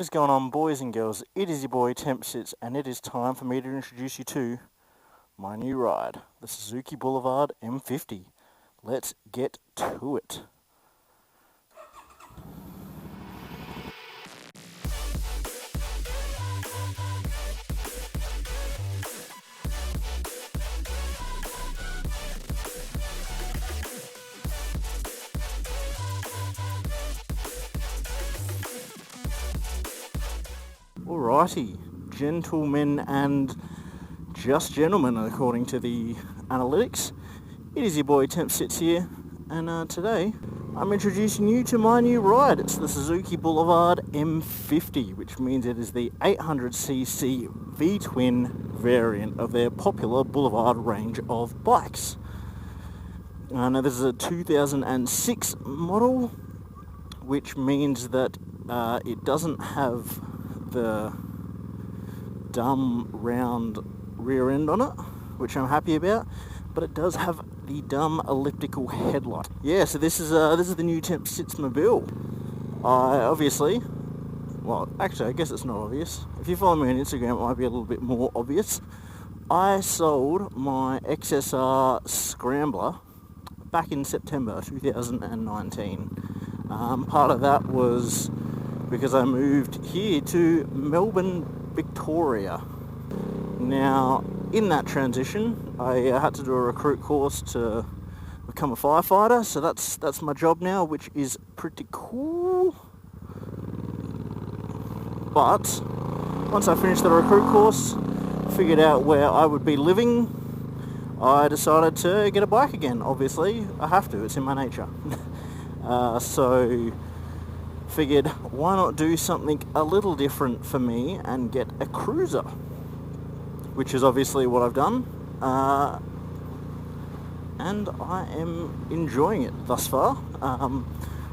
What is going on, boys and girls? It is your boy Tempsits, and it is time for me to introduce you to my new ride, the Suzuki Boulevard M50. Let's get to it. Alrighty, gentlemen and just gentlemen according to the analytics, it is your boy Tempsits here, and today I'm introducing you to my new ride. It's the Suzuki Boulevard M50, which means it is the 800cc V-twin variant of their popular Boulevard range of bikes. Now this is a 2006 model, which means that it doesn't have the dumb round rear end on it, which I'm happy about, but it does have the dumb elliptical headlight. Yeah, so this is the new Tempsits mobile. I guess it's not obvious. If you follow me on Instagram, it might be a little bit more obvious. I sold my XSR Scrambler back in September 2019. Part of that was because I moved here to Melbourne, Victoria. Now, in that transition, I had to do a recruit course to become a firefighter, so that's my job now, which is pretty cool. But once I finished the recruit course, figured out where I would be living, I decided to get a bike again. Obviously, I have to, it's in my nature. So figured, why not do something a little different for me and get a cruiser, which is obviously what I've done, and I am enjoying it thus far.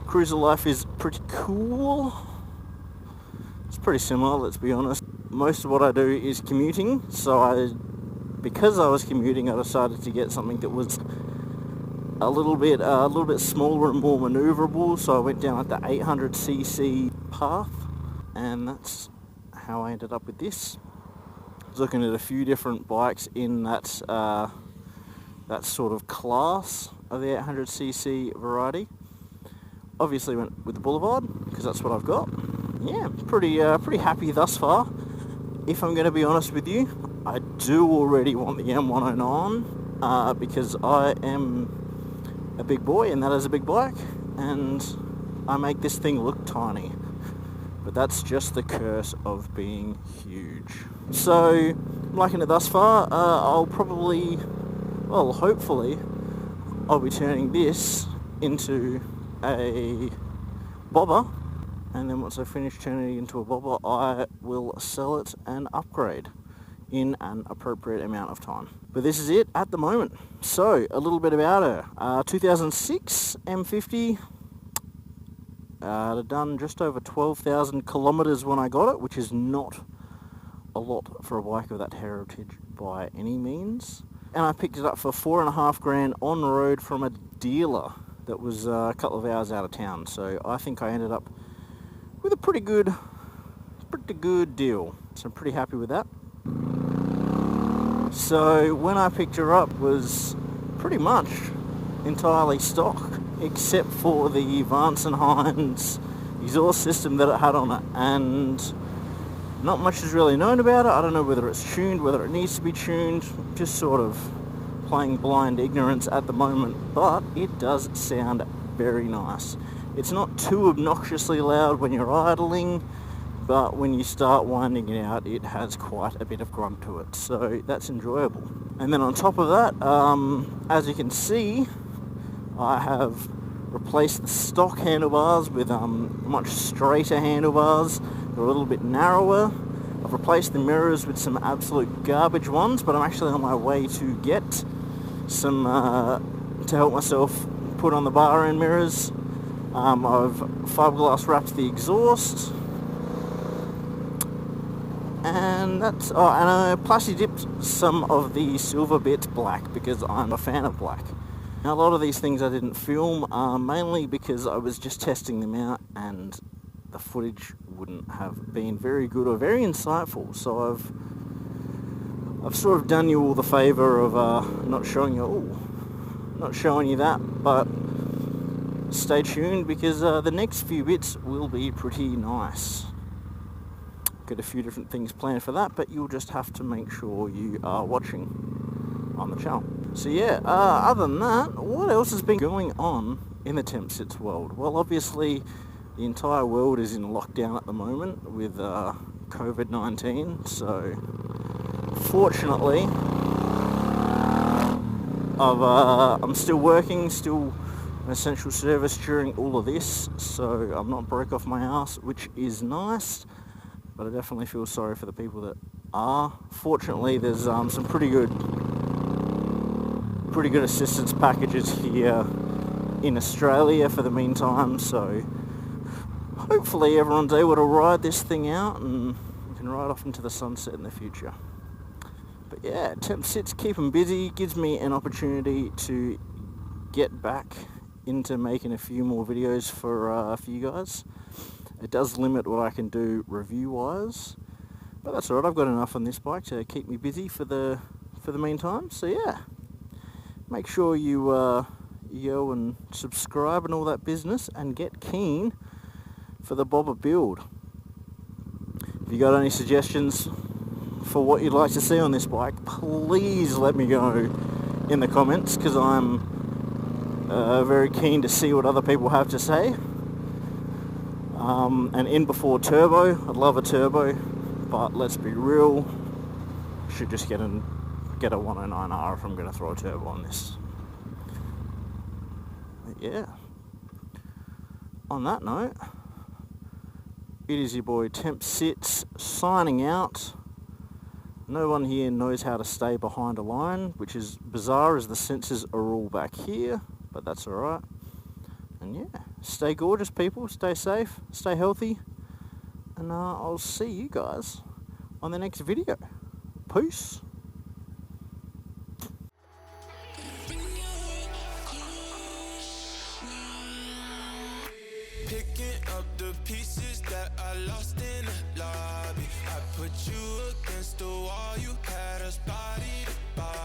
Cruiser life is pretty cool. It's pretty similar, let's be honest. Most of what I do is commuting, so because I was commuting, I decided to get something that was a little bit smaller and more manoeuvrable, so I went down like the 800cc path, and that's how I ended up with this. I was looking at a few different bikes in that sort of class of the 800cc variety. Obviously went with the Boulevard because that's what I've got. Yeah, pretty happy thus far. If I'm going to be honest with you, I do already want the M109 because I am a big boy and that is a big bike, and I make this thing look tiny, but that's just the curse of being huge. So I'm liking it thus far. Hopefully I'll be turning this into a bobber, and then once I finish turning it into a bobber, I will sell it and upgrade in an appropriate amount of time. But this is it at the moment. So, a little bit about her. 2006 M50. I'd done just over 12,000 kilometers when I got it, which is not a lot for a bike of that heritage by any means. And I picked it up for $4,500 on road from a dealer that was a couple of hours out of town. So I think I ended up with a pretty good deal. So I'm pretty happy with that. So when I picked her up was pretty much entirely stock, except for the Vance & Hines exhaust system that it had on it, and not much is really known about it. I don't know whether it's tuned, whether it needs to be tuned, just sort of playing blind ignorance at the moment, but it does sound very nice. It's not too obnoxiously loud when you're idling, but when you start winding it out, it has quite a bit of grunt to it, so that's enjoyable. And then on top of that, as you can see, I have replaced the stock handlebars with much straighter handlebars. They're a little bit narrower. I've replaced the mirrors with some absolute garbage ones, but I'm actually on my way to get some, to help myself put on the bar end mirrors. I've fiberglass wrapped the exhaust. And and I plasti dipped some of the silver bits black because I'm a fan of black. Now, a lot of these things I didn't film, mainly because I was just testing them out, and the footage wouldn't have been very good or very insightful. So I've sort of done you all the favour of not showing you that, but stay tuned because the next few bits will be pretty nice. Got a few different things planned for that, but you'll just have to make sure you are watching on the channel. So yeah, other than that, what else has been going on in the temp sits world? Well, obviously the entire world is in lockdown at the moment with COVID-19, so fortunately I'm still working, still an essential service during all of this, so I'm not broke off my ass, which is nice, but I definitely feel sorry for the people that are. Fortunately, there's some pretty good assistance packages here in Australia for the meantime, so hopefully everyone's able to ride this thing out and we can ride off into the sunset in the future. But yeah, temp sits, keep them busy, gives me an opportunity to get back into making a few more videos for you guys. It does limit what I can do review wise, but that's alright. I've got enough on this bike to keep me busy for the meantime. So yeah, make sure you go and subscribe and all that business, and get keen for the bobber build. If you got any suggestions for what you'd like to see on this bike, please let me know in the comments, because I'm very keen to see what other people have to say. And in before turbo, I'd love a turbo, but let's be real, should just get a 109R if I'm going to throw a turbo on this. But yeah, on that note, it is your boy Temp Sits signing out. No one here knows how to stay behind a line, which is bizarre as the sensors are all back here, but that's alright. And yeah, stay gorgeous people, stay safe, stay healthy, and I'll see you guys on the next video. Peace. Picking up the pieces that I lost in the lobby. I put you against the wall, you had us body to body.